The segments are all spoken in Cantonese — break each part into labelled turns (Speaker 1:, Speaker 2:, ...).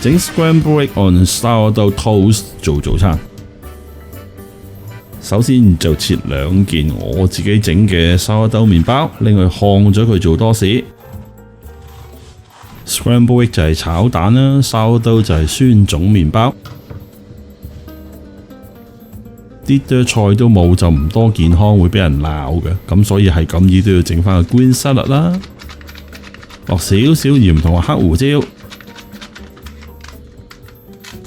Speaker 1: 整 scrambled egg on sourdough toast 做早餐。首先就切2件我自己整嘅sourdough麵包，拎去烘咗佢做多士。Scrambled egg 就係炒蛋啦，sourdough就係酸種麵包。啲剁菜都冇就唔多健康，會俾人鬧嘅，咁所以係咁意都要整翻個 green salad 啦。落少少鹽同埋黑胡椒，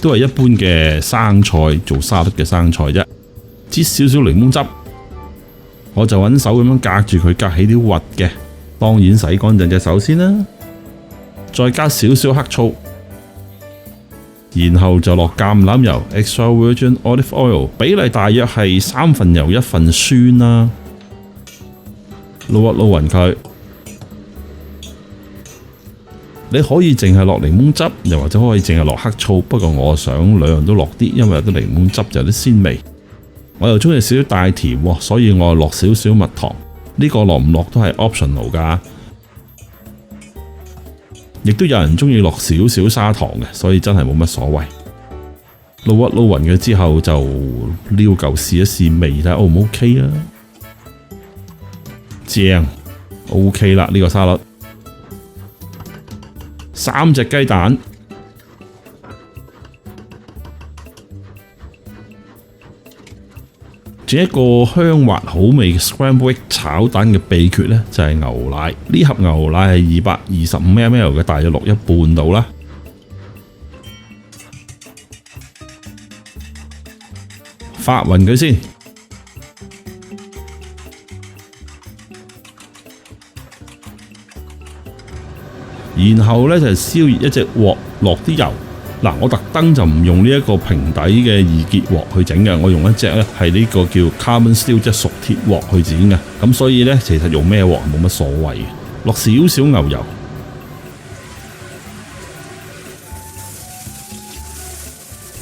Speaker 1: 都係一般嘅生菜做沙律嘅生菜啫。擠少少檸檬汁，我就揾手咁樣隔住佢，隔起啲核嘅。當然洗乾淨隻手先啦，再加少少黑醋，然後就落橄欖油 （extra virgin olive oil）， 比例大約係3分油1份酸啦。撈一撈勻佢。你可以淨係落檸檬汁，又或者可以淨係落黑醋，不過我想兩樣都落啲，因為有啲檸檬汁就有啲鮮味。我又中意少少帶甜喎，所以我落少少蜜糖。呢個落唔落都係 optional 㗎。亦都有人中意落少少砂糖嘅，所以真係冇乜所謂。撈一撈勻佢之後，就撩嚿試一試味，睇下 O 唔 OK 啊？正 OK 啦，呢個沙律。3隻雞蛋。整一個香滑好味嘅 scrambled egg 炒蛋嘅秘訣呢，就係牛奶。呢盒牛奶係225ml 嘅，大約落一半度啦。發勻佢先，然後呢，就燒熱一隻鑊，落啲油。嗱，我特登就唔用呢一個平底嘅易潔鑊去整嘅，我用一隻咧係呢個叫 carbon steel 即係熟鐵鑊去整嘅。咁所以咧，其實用咩鑊冇乜所謂嘅。落少少牛油，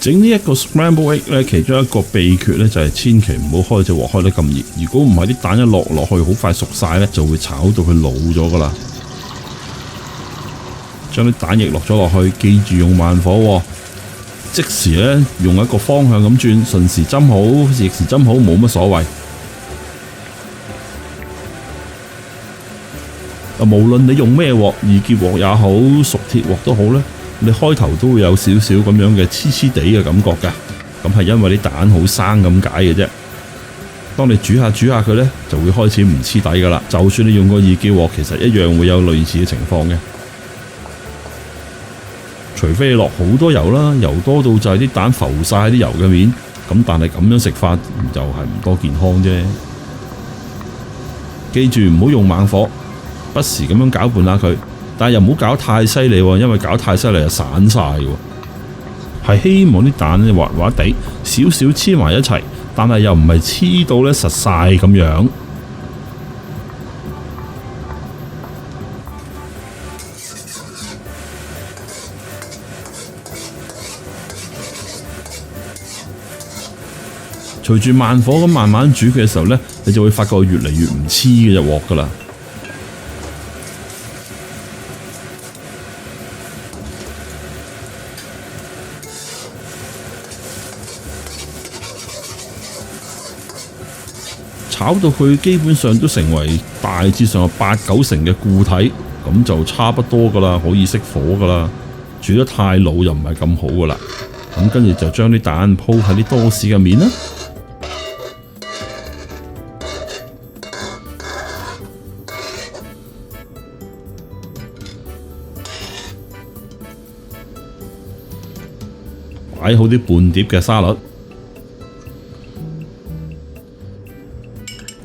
Speaker 1: 整呢一個 scrambled egg 咧，其中一個秘訣咧就係千祈唔好開隻鑊開得咁熱。如果唔係，啲蛋一落去好快熟晒咧，就會炒到佢老咗噶啦。將啲蛋液落咗落去，記住用慢火喎。即時咧用一個方向咁轉，順時針好，逆時針好，冇乜所謂。無論你用咩鑊，易潔鑊也好，熟鐵鑊都好咧，你開頭都會有少少咁樣嘅黐黐地嘅感覺㗎。咁係因為啲蛋好生咁解嘅啫。當你煮下佢咧，就會開始唔黐底㗎啦。就算你用個易潔鑊，其實一樣會有類似嘅情況嘅。除非你落好多油啦，油多到就係啲蛋浮晒喺啲油嘅面，咁但係咁樣食法就係唔多健康啫。記住唔好用猛火，不時咁樣攪拌下佢，但係又唔好搞太犀利喎，因為搞太犀利就散晒喎。係希望啲蛋滑滑地，少少黐埋一齊，但係又唔係黐到咧實晒咁樣。隨住慢火咁慢慢煮嘅時候呢，你就會發覺越嚟越唔黐嘅隻鑊噶啦。炒到佢基本上都成為大致上有8、9成嘅固體，咁就差不多噶啦，可以熄火噶啦。煮得太老又唔係咁好噶啦。咁跟住就將啲蛋鋪喺啲多士嘅面啦。擺好啲半碟嘅沙律。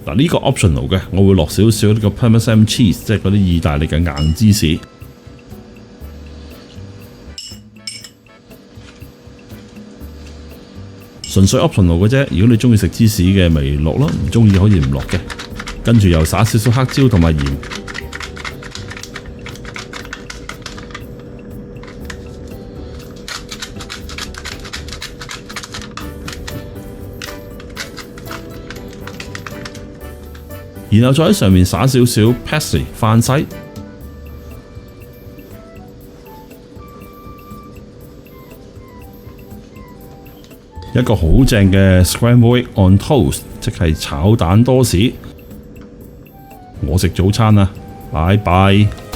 Speaker 1: 嗱，呢個 optional 嘅，我會落少少呢個 Parmesan cheese， 即係嗰啲意大利嘅硬芝士。純粹 optional 嘅啫，如果你中意食芝士嘅咪落咯，唔中意可以唔落嘅。跟住又撒少少黑椒同埋鹽。然後再喺上面撒少少 parsley 芫茜，一個好正嘅 Scrambled Egg on Toast， 即係炒蛋多士。我食早餐啦，拜拜。